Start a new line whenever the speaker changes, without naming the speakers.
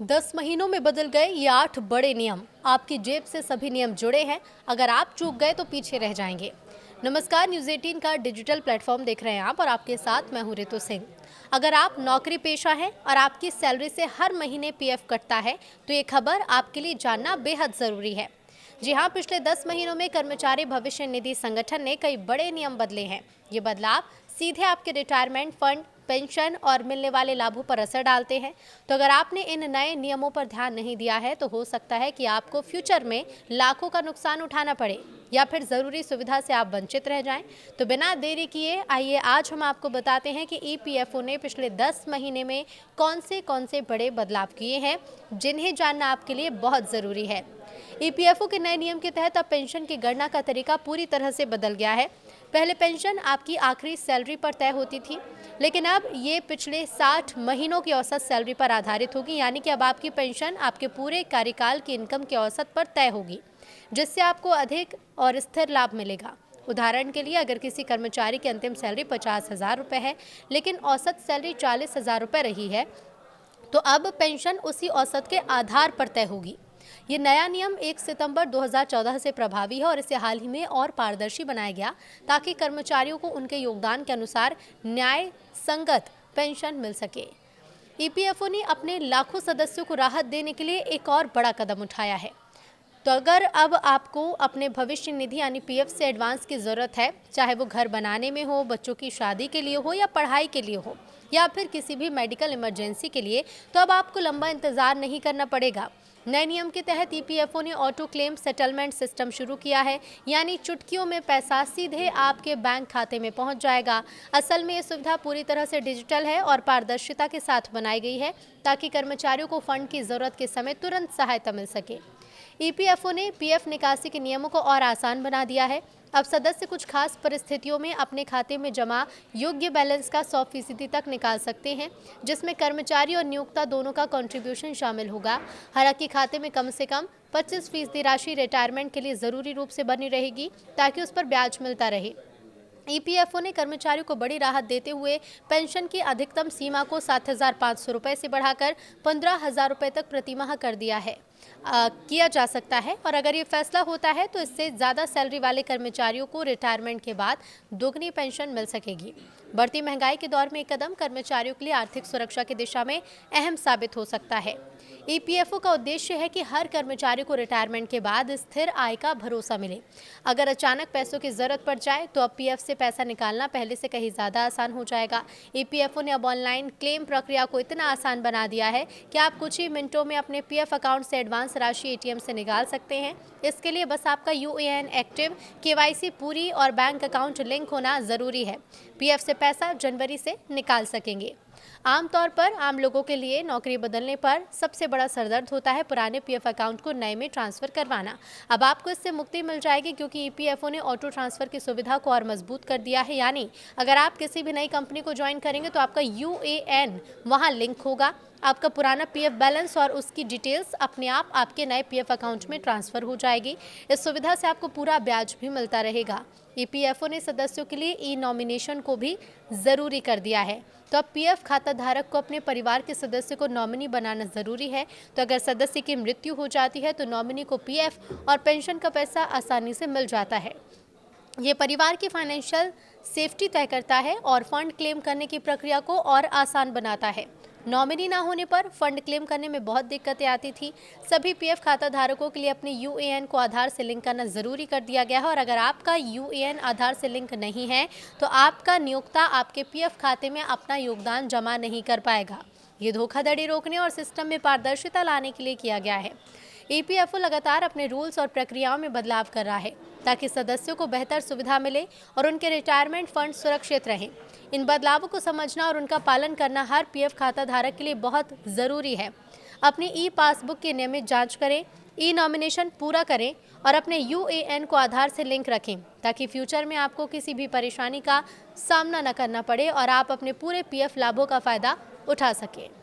10 महीनों में बदल गए ये 8 बड़े नियम। आपकी जेब से सभी नियम जुड़े हैं। अगर आप चूक गए तो पीछे रह जाएंगे। नमस्कार, न्यूज़ 18 का डिजिटल प्लेटफॉर्म देख रहे हैं आप और आपके साथ मैं हूं रितु सिंह। अगर आप नौकरी पेशा हैं और आपकी सैलरी से हर महीने पीएफ कटता है तो ये खबर आपके लिए जानना बेहद ज़रूरी है। जी हाँ, पिछले 10 महीनों में कर्मचारी भविष्य निधि संगठन ने कई बड़े नियम बदले हैं। ये बदलाव सीधे आपके रिटायरमेंट फंड, पेंशन और मिलने वाले लाभों पर असर डालते हैं। तो अगर आपने इन नए नियमों पर ध्यान नहीं दिया है तो हो सकता है कि आपको फ्यूचर में लाखों का नुकसान उठाना पड़े या फिर ज़रूरी सुविधा से आप वंचित रह जाएं। तो बिना देरी किए आइए आज हम आपको बताते हैं कि ईपीएफओ ने पिछले 10 महीने में कौन से बड़े बदलाव किए हैं, जिन्हें जानना आपके लिए बहुत ज़रूरी है। ईपीएफओ के नए नियम के तहत अब पेंशन की गणना का तरीका पूरी तरह से बदल गया है। पहले पेंशन आपकी आखिरी सैलरी पर तय होती थी, लेकिन अब ये पिछले 60 महीनों की औसत सैलरी पर आधारित होगी। यानी कि अब आपकी पेंशन आपके पूरे कार्यकाल की इनकम के औसत पर तय होगी, जिससे आपको अधिक और स्थिर लाभ मिलेगा। उदाहरण के लिए, अगर किसी कर्मचारी की अंतिम सैलरी 50,000 रुपये है, लेकिन औसत सैलरी 40,000 रुपये रही है, तो अब पेंशन उसी औसत के आधार पर तय होगी। ये नया नियम 1 सितंबर 2014 से प्रभावी है और इसे हाल ही में और पारदर्शी बनाया गया ताकि कर्मचारियों को उनके योगदान के अनुसार न्याय संगत पेंशन मिल सके। ईपीएफओ ने अपने लाखों सदस्यों को राहत देने के लिए एक और बड़ा कदम उठाया है। तो अगर अब आपको अपने भविष्य निधि यानी पीएफ से एडवांस की ज़रूरत है, चाहे वो घर बनाने में हो, बच्चों की शादी के लिए हो या पढ़ाई के लिए हो, या फिर किसी भी मेडिकल इमरजेंसी के लिए, तो अब आपको लंबा इंतज़ार नहीं करना पड़ेगा। नए नियम के तहत ईपीएफओ ने ऑटो क्लेम सेटलमेंट सिस्टम शुरू किया है, यानी चुटकियों में पैसा सीधे आपके बैंक खाते में पहुंच जाएगा। असल में ये सुविधा पूरी तरह से डिजिटल है और पारदर्शिता के साथ बनाई गई है ताकि कर्मचारियों को फंड की ज़रूरत के समय तुरंत सहायता मिल सके। ईपीएफओ ने पीएफ निकासी के नियमों को और आसान बना दिया है। अब सदस्य कुछ खास परिस्थितियों में अपने खाते में जमा योग्य बैलेंस का 100% तक निकाल सकते हैं, जिसमें कर्मचारी और नियोक्ता दोनों का कंट्रीब्यूशन शामिल होगा। हालांकि खाते में कम से कम 25% राशि रिटायरमेंट के लिए ज़रूरी रूप से बनी रहेगी ताकि उस पर ब्याज मिलता रहे। ईपीएफओ ने कर्मचारियों को बड़ी राहत देते हुए पेंशन की अधिकतम सीमा को 7,500 रुपये से बढ़ाकर 15,000 रुपये तक प्रतिमाह कर दिया है किया जा सकता है। और अगर ये फैसला होता है तो इससे ज़्यादा सैलरी वाले कर्मचारियों को रिटायरमेंट के बाद दोगुनी पेंशन मिल सकेगी। बढ़ती महंगाई के दौर में एक कदम कर्मचारियों के लिए आर्थिक सुरक्षा की दिशा में अहम साबित हो सकता है। ईपीएफओ का उद्देश्य है कि हर कर्मचारी को रिटायरमेंट के बाद स्थिर आय का भरोसा मिले। अगर अचानक पैसों की जरूरत पड़ जाए तो अब पीएफ से पैसा निकालना पहले से कहीं ज़्यादा आसान हो जाएगा। ईपीएफओ ने अब ऑनलाइन क्लेम प्रक्रिया को इतना आसान बना दिया है कि आप कुछ ही मिनटों में अपने पीएफ अकाउंट से एडवांस राशि एटीएम से निकाल सकते हैं। इसके लिए बस आपका यूएएन एक्टिव, केवाईसी पूरी और बैंक अकाउंट लिंक होना ज़रूरी है। पीएफ से पैसा जनवरी से निकाल सकेंगे। आमतौर पर आम लोगों के लिए नौकरी बदलने पर सबसे बड़ा सरदर्द होता है पुराने पीएफ अकाउंट को नए में ट्रांसफ़र करवाना। अब आपको इससे मुक्ति मिल जाएगी क्योंकि ईपीएफओ ने ऑटो ट्रांसफ़र की सुविधा को और मजबूत कर दिया है। यानी अगर आप किसी भी नई कंपनी को ज्वाइन करेंगे तो आपका यूएएन वहां लिंक होगा। आपका पुराना पीएफ बैलेंस और उसकी डिटेल्स अपने आप आपके नए पीएफ अकाउंट में ट्रांसफ़र हो जाएगी। इस सुविधा से आपको पूरा ब्याज भी मिलता रहेगा। ईपीएफओ ने सदस्यों के लिए ई नॉमिनेशन को भी ज़रूरी कर दिया है। तो अब पीएफ खाता धारक को अपने परिवार के सदस्य को नॉमिनी बनाना ज़रूरी है। तो अगर सदस्य की मृत्यु हो जाती है तो नॉमिनी को पीएफ और पेंशन का पैसा आसानी से मिल जाता है। ये परिवार की फाइनेंशियल सेफ्टी तय करता है और फंड क्लेम करने की प्रक्रिया को और आसान बनाता है। नॉमिनी ना होने पर फंड क्लेम करने में बहुत दिक्कतें आती थी। सभी पीएफ खाता धारकों के लिए अपने यूएएन को आधार से लिंक करना ज़रूरी कर दिया गया है और अगर आपका यूएएन आधार से लिंक नहीं है तो आपका नियोक्ता आपके पीएफ खाते में अपना योगदान जमा नहीं कर पाएगा। ये धोखाधड़ी रोकने और सिस्टम में पारदर्शिता लाने के लिए किया गया है। ईपीएफओ लगातार अपने रूल्स और प्रक्रियाओं में बदलाव कर रहा है ताकि सदस्यों को बेहतर सुविधा मिले और उनके रिटायरमेंट फंड सुरक्षित रहें। इन बदलावों को समझना और उनका पालन करना हर पीएफ खाता धारक के लिए बहुत ज़रूरी है। अपनी ई पासबुक की नियमित जांच करें, ई नॉमिनेशन पूरा करें और अपने यूएएन को आधार से लिंक रखें ताकि फ्यूचर में आपको किसी भी परेशानी का सामना न करना पड़े और आप अपने पूरे पीएफ लाभों का फ़ायदा उठा सकें।